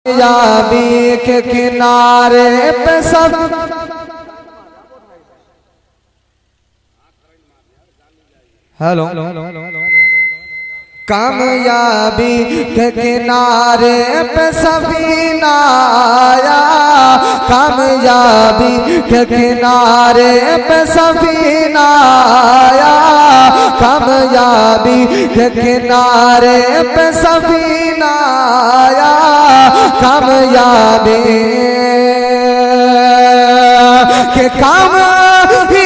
कामयाबी के किनारे पे सब हेलो कामयाबी के किनारे पे सफीना आया, कामयाबी के किनारे पे सफीना आया, कामयाबी के किनारे पे सफीना आया, कामयाबी के कामयाबी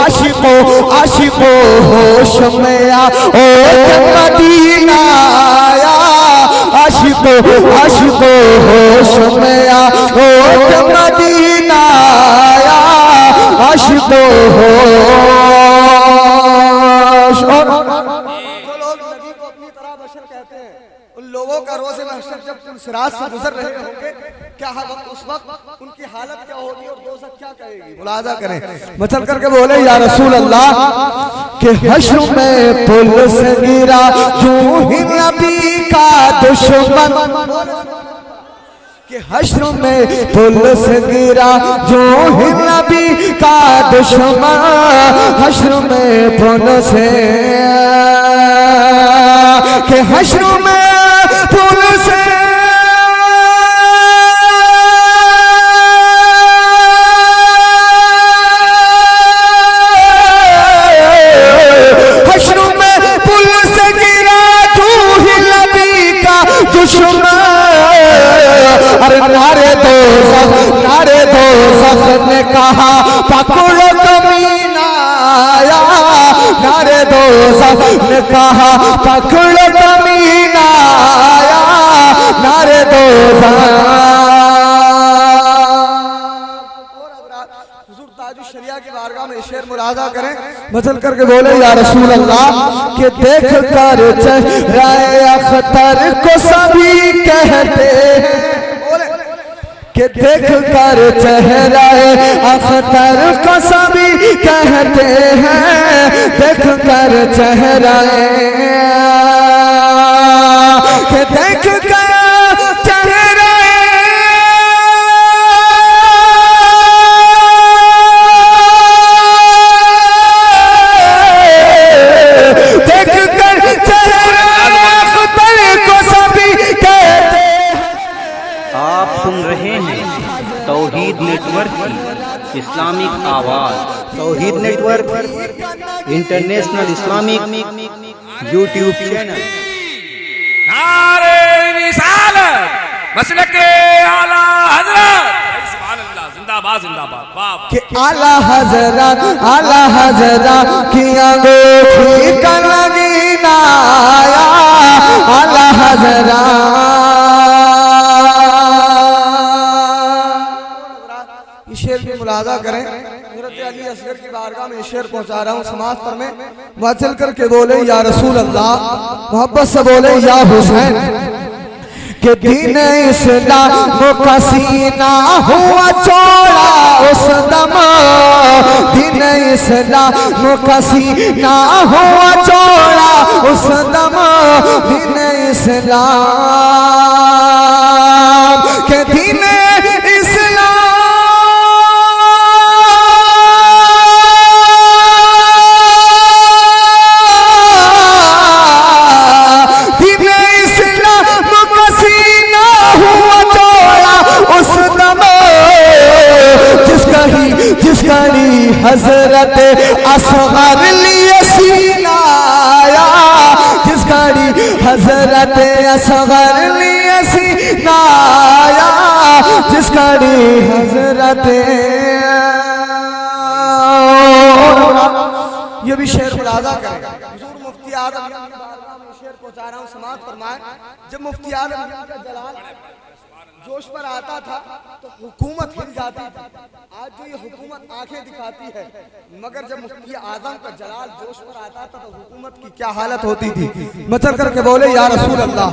आशिको आशिको होश में आ ओ मदीना आया, आशिको आशिको होश में आ ओ मदीना आया, आशिको होश। जो लोग नबी को अपनी तरह बशर कहते हैं, उन लोगों का रोज़ महशर जब तुम सिरात से गुजर रहे होंगे, क्या उस वक्त उनकी हालत क्या होगी और दोज़ख क्या कहेगी? मुलाजा करें, मचल करके बोले या रसूल अल्लाह के हश्र में पुल से गिरा जो ही नबी का दुश्मन, के हश्र में पुल से गिरा जो ही नबी का दुश्मन, हश्र में पुल से के हश्र में पुल से नारे दो सख ने कहा पकड़ो कमीना आया, नारे दो सख ने कहा पकड़ो कमीना आया, नारे दो शरिया की बारगाह में शेर मुलाजा करें, मसल करके बोले या रसूल अल्लाह के देख कर चेहरे अख्तर को सभी कहते हैं, कि देख कर चेहरा अख्तर को सभी कहते हैं, देख कर चेहरा कि देख कर चेहरा देख कर चेहरा अख्तर को सभी कहते हैं। आप सुन रहे हैं तौहीद नेटवर्क की इस्लामिक आवाज़। Tauheed network international Islamic YouTube channel. नारे रिसालत मसलके आला हज़रत, सुभान अल्लाह, जिंदाबाद जिंदाबाद। वाह कि आला हज़रत की अंगूठी का लगीना आया, आला हज़रत शेर की मुलाजा करें, हज़रत अली असगर की बारगाह में शेर पहुंचा रहा हूँ समाज पर में, वहाँ चल करके बोले या रसूल अल्लाह, मोहब्बत से बोले या हुसैन के दीन इस्लाम का सीना हुआ चौड़ा उस दम, दीन इस्लाम का सीना हुआ चौड़ा उस दम, दीन इस्लाम के दीन हजरत असगर लिए सीना आया, जिस घड़ी हजरत असगर लिए सीना आया, जिस घड़ी हजरत ये भी शेर मुलाजा करें। हुजूर मुफ्ती आदम शेर पहुंचा रहा हूँ समाज फरमाए, जब मुफ्ती आदम का जलाल जोश पर आता था तो हुकूमत हिल जाती थी। आज जो ये हुकूमत आंखें दिखाती है, मगर जब मुफ्ती आजम का जलाल जोश पर आता था तो हुकूमत की क्या हालत होती थी। मचल करके बोले या रसूल अल्लाह।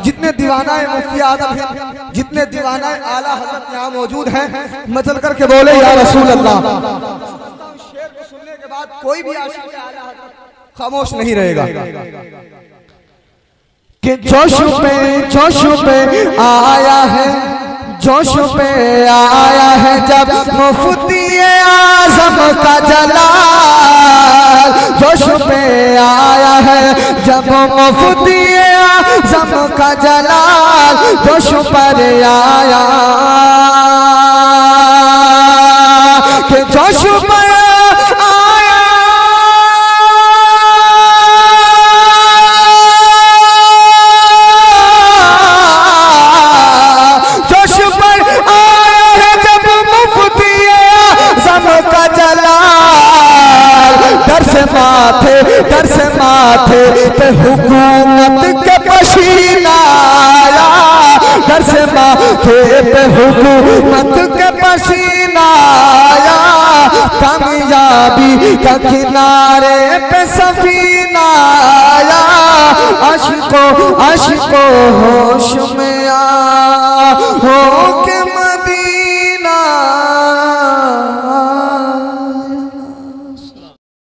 जितने दीवाना मुफ्ती आजम हैं, जितने दीवाना आला हजरत यहाँ मौजूद हैं, मचल करके बोले या रसूल अल्लाह। शेर को सुनने के बाद कोई भी आशिक आला हजरत खामोश नहीं रहेगा कि जोश पे आया है, जोश पे आया है जब मुफ्ती आजम का जलाल। जोश पे आया है जब मुफ्ती आजम का जलाल। जोश पर आया कि जोश पर डर से माथे पे हुकूमत के पसीना आया। डर से माथे पे हुकूमत के पसीना आया। कामयाबी का किनारे पे सफीना आया। अश्को होश में आया।